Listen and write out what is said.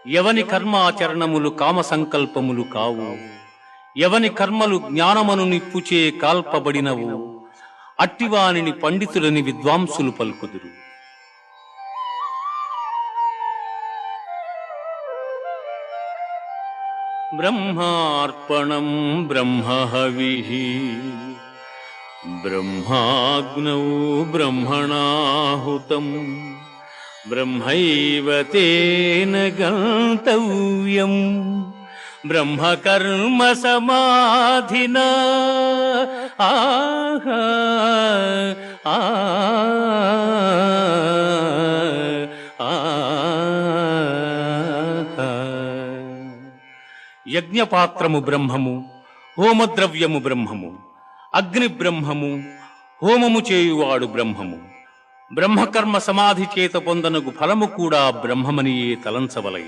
ఎవని కర్మాచరణములు కామ సంకల్పములు కావు, ఎవని కర్మలు జ్ఞానమను నిప్పుచే కాల్పబడినవు, అట్టివానిని పండితులని విద్వాంసులు పలుకుదురు. బ్రహ్మార్పణం బ్రహ్మహవిః బ్రహ్మాగ్నౌ బ్రహ్మణాహుతం బ్రహ్మైవ తేన గంతవ్యం బ్రహ్మకర్మ సమాధినా. ఆహా ఆ యజ్ఞపాత్రము బ్రహ్మము, హోమద్రవ్యము బ్రహ్మము, అగ్ని బ్రహ్మము, హోమము చేయువాడు బ్రహ్మము. బ్రహ్మకర్మ సమాధి చేత పొందనగు ఫలము కూడా బ్రహ్మమనియే తలంచవలయ.